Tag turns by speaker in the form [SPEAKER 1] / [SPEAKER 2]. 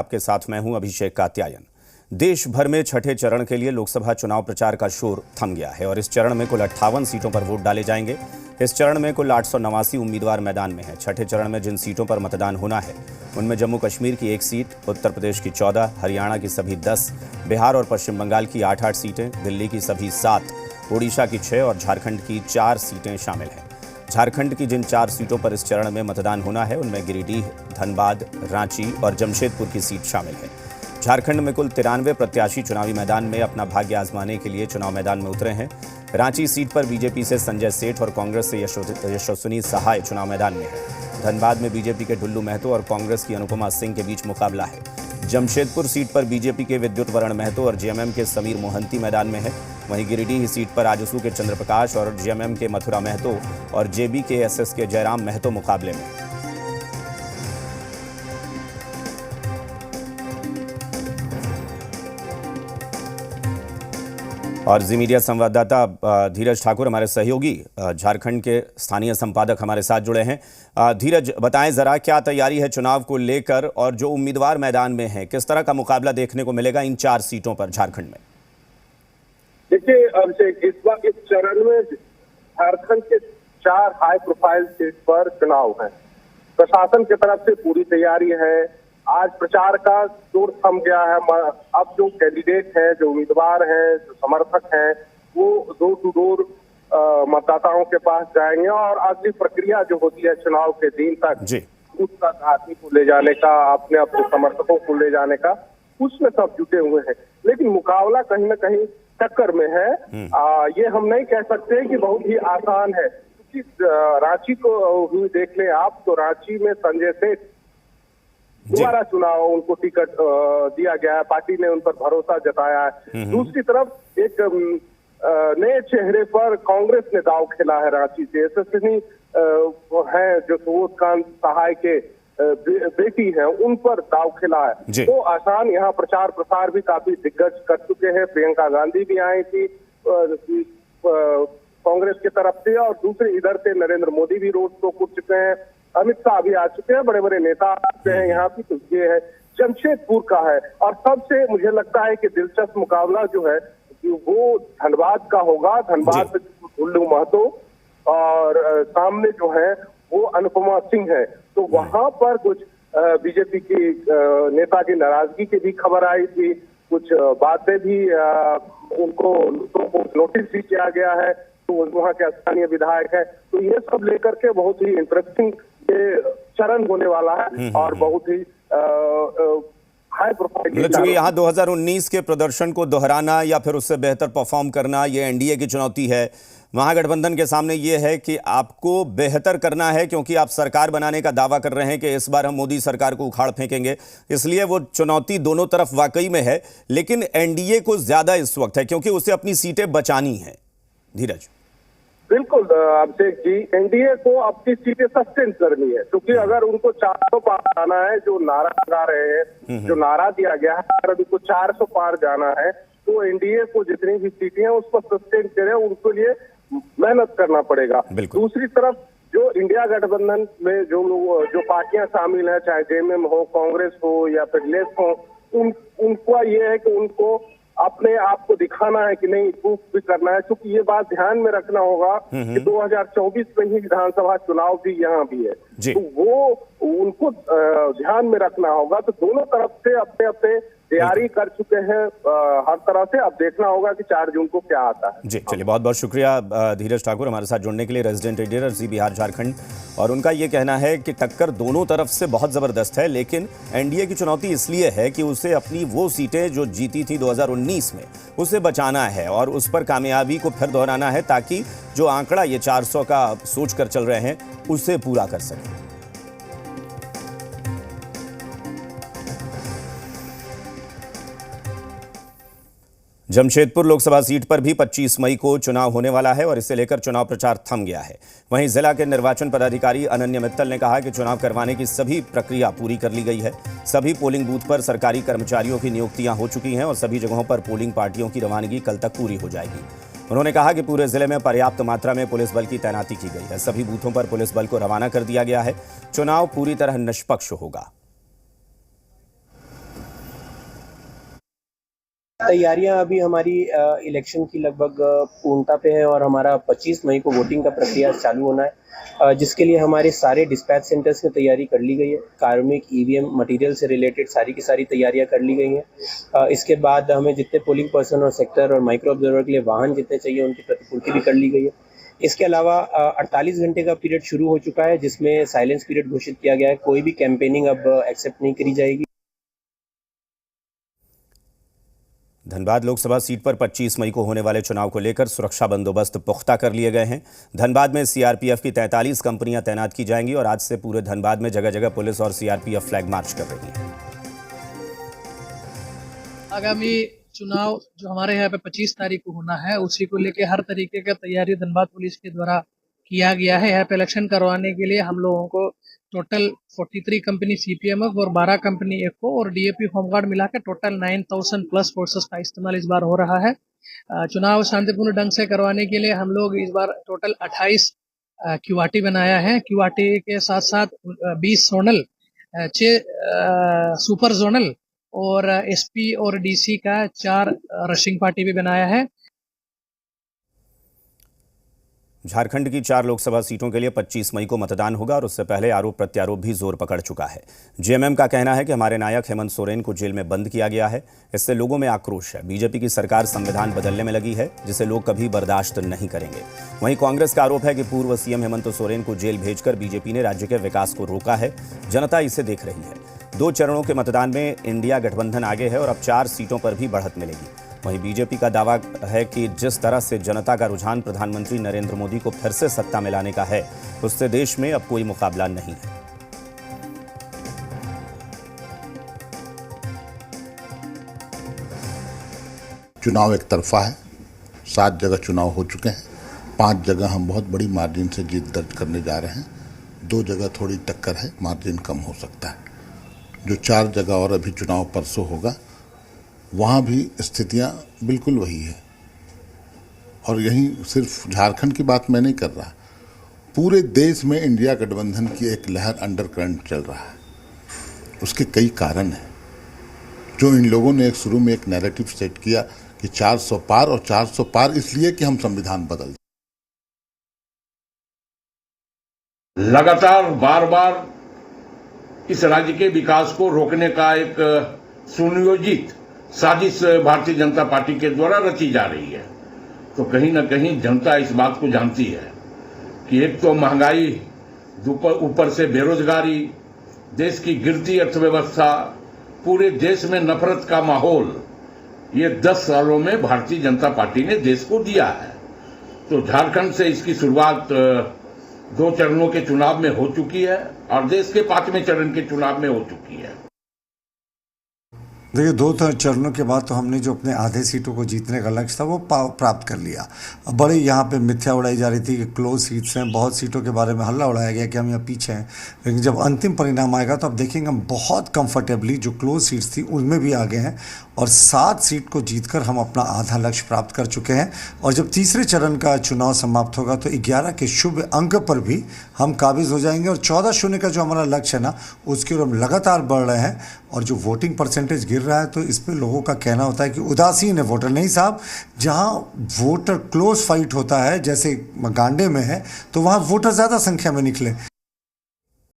[SPEAKER 1] आपके साथ मैं हूं अभिषेक कात्यायन। देश भर में छठे चरण के लिए लोकसभा चुनाव प्रचार का शोर थम गया है और इस चरण में कुल 58 सीटों पर वोट डाले जाएंगे। इस चरण में कुल 889 उम्मीदवार मैदान में हैं। छठे चरण में जिन सीटों पर मतदान होना है उनमें जम्मू कश्मीर की 1 सीट, उत्तर प्रदेश की 14, हरियाणा की सभी 10, बिहार और पश्चिम बंगाल की 8-8 सीटें, दिल्ली की सभी 7, ओडिशा की 6 और झारखंड की 4 सीटें शामिल हैं। झारखंड की जिन 4 सीटों पर इस चरण में मतदान होना है उनमें गिरिडीह, धनबाद, रांची और जमशेदपुर की सीट शामिल है। झारखंड में कुल 93 प्रत्याशी चुनावी मैदान में अपना भाग्य आजमाने के लिए चुनाव मैदान में उतरे हैं। रांची सीट पर बीजेपी से संजय सेठ और कांग्रेस से यशस्विनी सहाय चुनाव मैदान में है। धनबाद में बीजेपी के ढुल्लू महतो और कांग्रेस की अनुपमा सिंह के बीच मुकाबला है। जमशेदपुर सीट पर बीजेपी के विद्युत वरण महतो और जेएमएम के समीर मोहंती मैदान में है। वहीं गिरिडीह सीट पर आजसू के चंद्रप्रकाश और जेएमएम के मथुरा महतो और जेबी के एसएस के जयराम महतो मुकाबले में। और जी मीडिया संवाददाता धीरज ठाकुर हमारे सहयोगी झारखंड के स्थानीय संपादक हमारे साथ जुड़े हैं। धीरज, बताएं जरा क्या तैयारी है चुनाव को लेकर और जो उम्मीदवार मैदान में हैं किस तरह का मुकाबला देखने को मिलेगा इन 4 सीटों पर झारखंड में?
[SPEAKER 2] देखिए अभिषेक, इस बार इस चरण में झारखंड के 4 हाई प्रोफाइल सीट पर चुनाव है। प्रशासन की तरफ से पूरी तैयारी है। आज प्रचार का जोर थम गया है। अब जो कैंडिडेट हैं, जो उम्मीदवार हैं, जो समर्थक हैं, वो डोर टू डोर मतदाताओं के पास जाएंगे और अगली प्रक्रिया जो होती है चुनाव के दिन तक बूथ तक आदमी को ले जाने का, अपने अपने समर्थकों को ले जाने का, उसमें सब जुटे हुए हैं। लेकिन मुकाबला कहीं ना कहीं टक्कर में है। ये हम नहीं कह सकते कि बहुत ही आसान है, क्योंकि रांची को भी देख लें आप, तो रांची में संजय सेठ दोबारा चुनाव उनको टिकट दिया गया है। पार्टी ने उन पर भरोसा जताया है। दूसरी तरफ एक नए चेहरे पर कांग्रेस ने दांव खेला है। रांची से यशस्विनी है जो सुबोधकांत सहाय के बेटी है, उन पर दांव खेला है। तो आसान यहाँ प्रचार प्रसार भी काफी दिग्गज कर चुके हैं। प्रियंका गांधी भी आई थी कांग्रेस की तरफ से और दूसरे इधर से नरेंद्र मोदी भी रोड शो कर चुके हैं। अमित शाह भी आ चुके हैं, बड़े बड़े नेता आ चुके हैं यहाँ भी। तो ये है जमशेदपुर का है और सबसे मुझे लगता है कि दिलचस्प मुकाबला जो है वो धनबाद का होगा। धनबाद में ढुल्लू महतो और सामने जो है वो अनुपमा सिंह है। तो वहां पर कुछ बीजेपी की नेता की नाराजगी की भी खबर आई थी। कुछ बातें भी उनको नोटिस भी किया गया है। तो वहाँ के स्थानीय विधायक है। तो ये सब लेकर के बहुत ही इंटरेस्टिंग चरण होने वाला है और बहुत ही हाई प्रोफाइल।
[SPEAKER 1] चूंकि यहाँ 2019 के प्रदर्शन को दोहराना या फिर उससे बेहतर परफॉर्म करना ये एनडीए की चुनौती है। महागठबंधन के सामने ये है कि आपको बेहतर करना है, क्योंकि आप सरकार बनाने का दावा कर रहे हैं कि इस बार हम मोदी सरकार को उखाड़ फेंकेंगे। इसलिए वो चुनौती दोनों तरफ वाकई में है, लेकिन एनडीए को ज्यादा इस वक्त है क्योंकि उसे अपनी सीटें बचानी है। धीरज,
[SPEAKER 2] बिल्कुल अभिषेक जी, एनडीए को अपनी सीटें सस्टेन करनी है, क्योंकि अगर उनको 400 पार जाना है, जो नारा लगा रहे हैं, जो नारा दिया गया है, अगर उनको 400 पार जाना है तो एनडीए को जितनी भी सीटें हैं उस पर सस्टेन करें, उनके लिए मेहनत करना पड़ेगा। दूसरी तरफ जो इंडिया गठबंधन में जो पार्टियां शामिल है, चाहे जेएमएम हो, कांग्रेस हो या फिर लेफ्ट हो, उनका ये है कि उनको अपने आप को दिखाना है कि नहीं, प्रूफ भी करना है। क्योंकि ये बात ध्यान में रखना होगा कि 2024 में ही विधानसभा चुनाव भी यहाँ भी है। तो वो उनको ध्यान में रखना होगा। तो दोनों तरफ से अपने अपने तैयारी कर चुके हैं हर तरह से। अब देखना होगा कि 4 जून को क्या आता है।
[SPEAKER 1] जी चलिए, बहुत बहुत शुक्रिया धीरज ठाकुर हमारे साथ जुड़ने के लिए। रेजिडेंट एडिटर जी बिहार झारखंड, और उनका ये कहना है कि टक्कर दोनों तरफ से बहुत ज़बरदस्त है, लेकिन एनडीए की चुनौती इसलिए है कि उसे अपनी वो सीटें जो जीती थी 2019 में उसे बचाना है और उस पर कामयाबी को फिर दोहराना है, ताकि जो आंकड़ा ये 400 का सोच कर चल रहे हैं उसे पूरा कर सकें। जमशेदपुर लोकसभा सीट पर भी 25 मई को चुनाव होने वाला है और इसे लेकर चुनाव प्रचार थम गया है। वहीं जिला के निर्वाचन पदाधिकारी अनन्या मित्तल ने कहा कि चुनाव करवाने की सभी प्रक्रिया पूरी कर ली गई है। सभी पोलिंग बूथ पर सरकारी कर्मचारियों की नियुक्तियां हो चुकी हैं और सभी जगहों पर पोलिंग पार्टियों की रवानगी कल तक पूरी हो जाएगी। उन्होंने कहा कि पूरे जिले में पर्याप्त मात्रा में पुलिस बल की तैनाती की गई है। सभी बूथों पर पुलिस बल को रवाना कर दिया गया है। चुनाव पूरी तरह निष्पक्ष होगा।
[SPEAKER 3] तैयारियां अभी हमारी इलेक्शन की लगभग पूर्णता पे है और हमारा 25 मई को वोटिंग का प्रक्रिया चालू होना है, जिसके लिए हमारे सारे डिस्पैच सेंटर्स में तैयारी कर ली गई है। कार्मिक ईवीएम मटेरियल से रिलेटेड सारी की सारी तैयारियां कर ली गई हैं। इसके बाद हमें जितने पोलिंग पर्सन और सेक्टर और माइक्रो ऑब्जर्वर के लिए वाहन जितने चाहिए उनकी प्रतिपूर्ति भी कर ली गई है। इसके अलावा 48 घंटे का पीरियड शुरू हो चुका है, जिसमें साइलेंस पीरियड घोषित किया गया है। कोई भी कैंपेनिंग अब एक्सेप्ट नहीं करी जाएगी।
[SPEAKER 1] धनबाद लोकसभा सीट पर 25 मई को होने वाले चुनाव को लेकर सुरक्षा बंदोबस्त पुख्ता कर लिए गए हैं। धनबाद में सीआरपीएफ की 43 कंपनियां तैनात की जाएंगी और आज से पूरे धनबाद में जगह जगह पुलिस और सीआरपीएफ फ्लैग मार्च कर रही है।
[SPEAKER 4] आगामी चुनाव जो हमारे यहाँ पे 25 तारीख को होना है, उसी को लेके हर तरीके का तैयारी धनबाद पुलिस के द्वारा किया गया है। यहाँ पे इलेक्शन करवाने के लिए हम लोगों को टोटल 43 कंपनी सीपीएमएफ और 12 कंपनी एको और डीएपी होमगार्ड मिला के टोटल 9000 प्लस फोर्सेस का इस्तेमाल इस बार हो रहा है। चुनाव शांतिपूर्ण ढंग से करवाने के लिए हम लोग इस बार टोटल 28 क्यूआरटी बनाया है। क्यूआरटी के साथ साथ 20 जोनल, 6 सुपर जोनल और एसपी और डीसी का 4 रशिंग पार्टी भी बनाया है।
[SPEAKER 1] झारखंड की 4 लोकसभा सीटों के लिए 25 मई को मतदान होगा और उससे पहले आरोप प्रत्यारोप भी जोर पकड़ चुका है। जेएमएम का कहना है कि हमारे नायक हेमंत सोरेन को जेल में बंद किया गया है। इससे लोगों में आक्रोश है। बीजेपी की सरकार संविधान बदलने में लगी है, जिसे लोग कभी बर्दाश्त नहीं करेंगे। वहीं कांग्रेस का आरोप है कि पूर्व सीएम हेमंत सोरेन को जेल भेजकर बीजेपी ने राज्य के विकास को रोका है। जनता इसे देख रही है। 2 चरणों के मतदान में इंडिया गठबंधन आगे है और अब 4 सीटों पर भी बढ़त मिलेगी। वहीं बीजेपी का दावा है कि जिस तरह से जनता का रुझान प्रधानमंत्री नरेंद्र मोदी को फिर से सत्ता में लाने का है, उससे देश में अब कोई मुकाबला नहीं है।
[SPEAKER 5] चुनाव एक तरफा है। 7 जगह चुनाव हो चुके हैं। 5 जगह हम बहुत बड़ी मार्जिन से जीत दर्ज करने जा रहे हैं। 2 जगह थोड़ी टक्कर है, मार्जिन कम हो सकता है। जो 4 जगह और अभी चुनाव परसों होगा, वहाँ भी स्थितियाँ बिल्कुल वही है। और यहीं सिर्फ झारखंड की बात मैं नहीं कर रहा, पूरे देश में इंडिया गठबंधन की एक लहर अंडर करंट चल रहा है। उसके कई कारण हैं। जो इन लोगों ने शुरू में एक नैरेटिव सेट किया कि 400 पार, और 400 पार इसलिए कि हम संविधान बदल दें।
[SPEAKER 6] लगातार बार बार इस राज्य के विकास को रोकने का एक सुनियोजित साजिश भारतीय जनता पार्टी के द्वारा रची जा रही है। तो कहीं ना कहीं जनता इस बात को जानती है कि एक तो महंगाई, ऊपर से बेरोजगारी, देश की गिरती अर्थव्यवस्था, पूरे देश में नफरत का माहौल, ये 10 सालों में भारतीय जनता पार्टी ने देश को दिया है। तो झारखंड से इसकी शुरुआत 2 चरणों के चुनाव में हो चुकी है और देश के 5वें चरण के चुनाव में हो चुकी है।
[SPEAKER 7] देखिए, 2 चरणों के बाद तो हमने जो अपने आधे सीटों को जीतने का लक्ष्य था वो प्राप्त कर लिया। बड़े यहाँ पे मिथ्या उड़ाई जा रही थी कि क्लोज सीट्स हैं। बहुत सीटों के बारे में हल्ला उड़ाया गया कि हम यहाँ पीछे हैं, लेकिन जब अंतिम परिणाम आएगा तो आप देखेंगे हम बहुत कंफर्टेबली जो क्लोज सीट्स थी उनमें भी आगे हैं और 7 सीट को जीतकर हम अपना आधा लक्ष्य प्राप्त कर चुके हैं। और जब तीसरे चरण का चुनाव समाप्त होगा तो 11 के शुभ अंक पर भी हम काबिज हो जाएंगे और 14-0 का जो हमारा लक्ष्य है ना, उसकी ओर हम लगातार बढ़ रहे हैं। और जो वोटिंग परसेंटेज गिर रहा है तो इस पे लोगों का कहना होता है कि उदासीन है वोटर। नहीं साहब, जहां वोटर क्लोज फाइट होता है जैसे गांडे में है, तो वहां वोटर ज़्यादा संख्या में निकले।